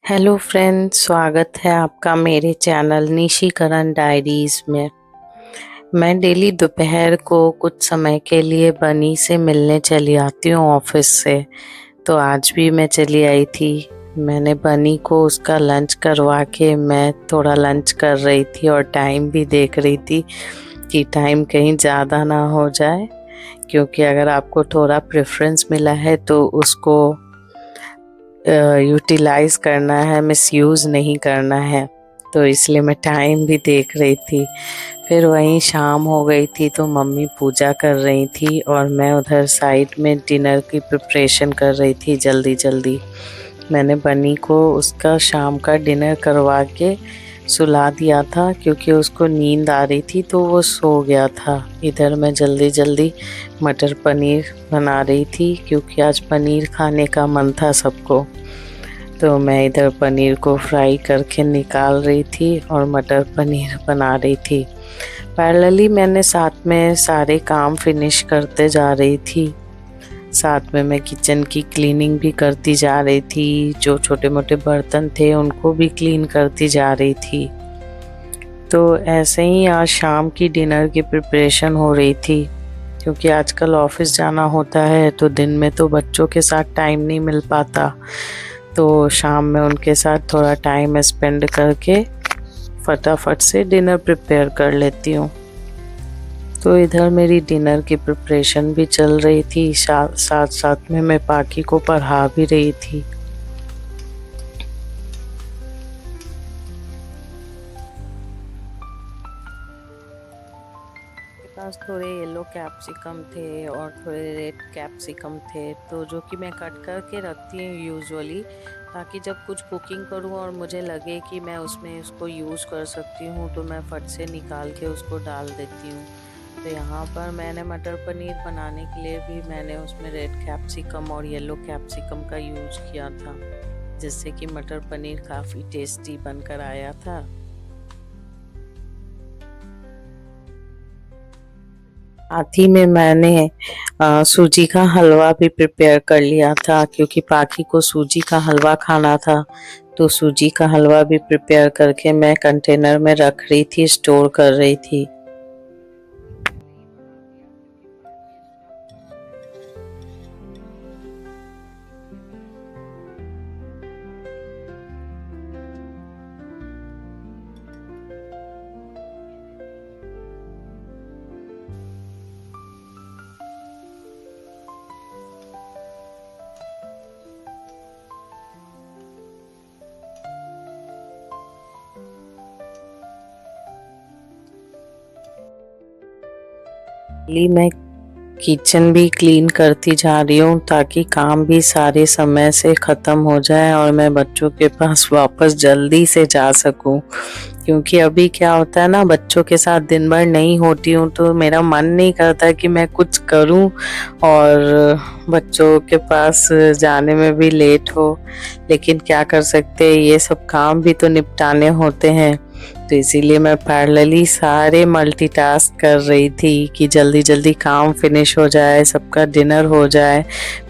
Hello friends, स्वागत है आपका मेरे चैनल निशिकरण डायरीज में। मैं डेली दोपहर को कुछ समय के लिए बनी से मिलने चली आती हूँ ऑफिस से। तो आज भी मैं चली आई थी। मैंने बनी को उसका लंच करवा के मैं थोड़ा लंच कर रही थी और टाइम भी देख रही थी कि टाइम कहीं ज़्यादा ना हो जाए, क्योंकि अगर आपको थोड़ा प्रेफरेंस मिला है तो उसको यूटिलाइज करना है, मिसयूज़ नहीं करना है। तो इसलिए मैं टाइम भी देख रही थी। फिर वहीं शाम हो गई थी तो मम्मी पूजा कर रही थी और मैं उधर साइड में डिनर की प्रिपरेशन कर रही थी जल्दी जल्दी। मैंने बनी को उसका शाम का डिनर करवा के सुला दिया था, क्योंकि उसको नींद आ रही थी तो वो सो गया था। इधर मैं जल्दी जल्दी मटर पनीर बना रही थी, क्योंकि आज पनीर खाने का मन था सबको। तो मैं इधर पनीर को फ्राई करके निकाल रही थी और मटर पनीर बना रही थी। पैरेलली मैंने साथ में सारे काम फिनिश करते जा रही थी। साथ में मैं किचन की क्लीनिंग भी करती जा रही थी, जो छोटे मोटे बर्तन थे उनको भी क्लीन करती जा रही थी। तो ऐसे ही आज शाम की डिनर की प्रिपरेशन हो रही थी, क्योंकि आजकल ऑफिस जाना होता है तो दिन में तो बच्चों के साथ टाइम नहीं मिल पाता। तो शाम में उनके साथ थोड़ा टाइम स्पेंड करके फटाफट से डिनर प्रिपेयर कर लेती हूँ। तो इधर मेरी डिनर की प्रिपरेशन भी चल रही थी, साथ साथ में मैं पाकी को पढ़ा भी रही थी। मेरे पास थोड़े येलो कैप्सिकम थे और थोड़े रेड कैप्सिकम थे, तो जो कि मैं कट करके रखती हूँ यूजुअली, ताकि जब कुछ कुकिंग करूँ और मुझे लगे कि मैं उसमें उसको यूज़ कर सकती हूँ तो मैं फट से निकाल के उसको डाल देती हूँ। तो यहाँ पर मैंने मटर पनीर बनाने के लिए भी मैंने उसमें रेड कैप्सिकम और येलो कैप्सिकम का यूज़ किया था, जिससे कि मटर पनीर काफ़ी टेस्टी बनकर आया था। साथ ही में मैंने सूजी का हलवा भी प्रिपेयर कर लिया था, क्योंकि पाखी को सूजी का हलवा खाना था। तो सूजी का हलवा भी प्रिपेयर करके मैं कंटेनर में रख रही थी, स्टोर कर रही थी। मैं किचन भी क्लीन करती जा रही हूँ, ताकि काम भी सारे समय से ख़त्म हो जाए और मैं बच्चों के पास वापस जल्दी से जा सकूँ। क्योंकि अभी क्या होता है ना, बच्चों के साथ दिन भर नहीं होती हूँ तो मेरा मन नहीं करता कि मैं कुछ करूँ और बच्चों के पास जाने में भी लेट हो। लेकिन क्या कर सकते हैं, ये सब काम भी तो निपटाने होते हैं। तो इसीलिए मैं पैरेलली सारे मल्टीटास्क कर रही थी कि जल्दी जल्दी काम फिनिश हो जाए, सबका डिनर हो जाए,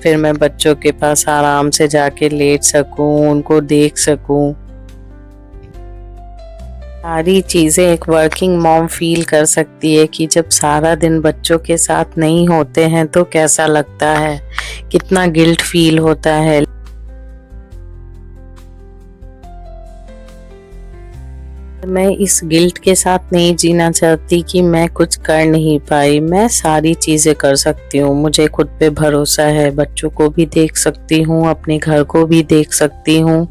फिर मैं बच्चों के पास आराम से जाके लेट सकूं, उनको देख सकूं। सारी चीज़ें एक वर्किंग मॉम फील कर सकती है कि जब सारा दिन बच्चों के साथ नहीं होते हैं तो कैसा लगता है, कितना गिल्ट फील होता है। मैं इस गिल्ट के साथ नहीं जीना चाहती कि मैं कुछ कर नहीं पाई। मैं सारी चीज़ें कर सकती हूँ, मुझे खुद पे भरोसा है। बच्चों को भी देख सकती हूँ, अपने घर को भी देख सकती हूँ,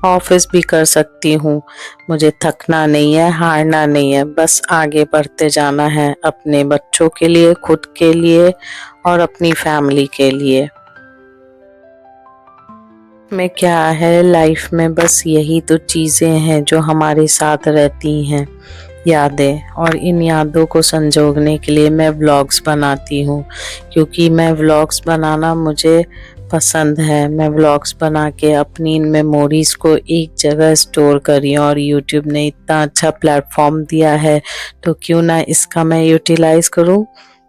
ऑफिस भी कर सकती हूँ। मुझे थकना नहीं है, हारना नहीं है, बस आगे बढ़ते जाना है अपने बच्चों के लिए, खुद के लिए और अपनी फैमिली के लिए। में क्या है, लाइफ में बस यही तो चीज़ें हैं जो हमारे साथ रहती हैं, यादें। और इन यादों को संजोगने के लिए मैं व्लॉग्स बनाती हूँ, क्योंकि मैं व्लॉग्स बनाना मुझे पसंद है। मैं व्लॉग्स बना के अपनी इन मेमोरीज़ को एक जगह स्टोर करी हूँ, और यूट्यूब ने इतना अच्छा प्लेटफॉर्म दिया है तो क्यों ना इसका मैं यूटिलाइज़ करूँ।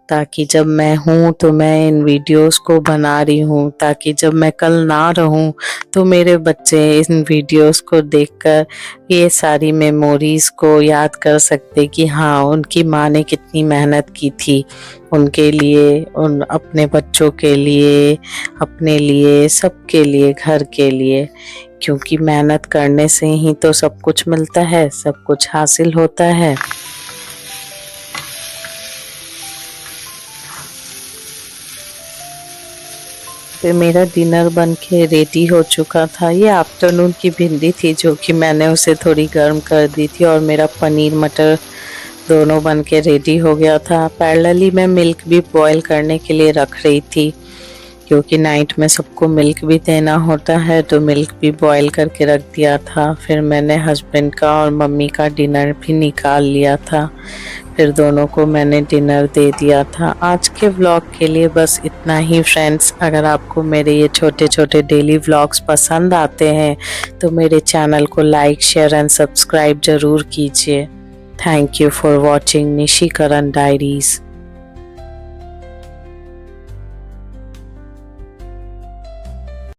ताकि जब मैं हूँ तो मैं इन वीडियोस को बना रही हूँ, ताकि जब मैं कल ना रहूँ तो मेरे बच्चे इन वीडियोस को देखकर ये सारी मेमोरीज को याद कर सकते कि हाँ, उनकी माँ ने कितनी मेहनत की थी उनके लिए, उन अपने बच्चों के लिए, अपने लिए, सबके लिए, घर के लिए। क्योंकि मेहनत करने से ही तो सब कुछ मिलता है, सब कुछ हासिल होता है। फिर मेरा डिनर बन के रेडी हो चुका था। ये आफ्टरनून की भिंडी थी जो कि मैंने उसे थोड़ी गर्म कर दी थी, और मेरा पनीर मटर दोनों बन के रेडी हो गया था। पैरेलली मैं मिल्क भी बॉईल करने के लिए रख रही थी, क्योंकि नाइट में सबको मिल्क भी देना होता है, तो मिल्क भी बॉईल करके रख दिया था। फिर मैंने हस्बैंड का और मम्मी का डिनर भी निकाल लिया था, फिर दोनों को मैंने डिनर दे दिया था। आज के व्लॉग के लिए बस इतना ही फ्रेंड्स। अगर आपको मेरे ये छोटे छोटे डेली व्लॉग्स पसंद आते हैं तो मेरे चैनल को लाइक, शेयर एंड सब्सक्राइब ज़रूर कीजिए। Thank you for watching Nishikiran diaries.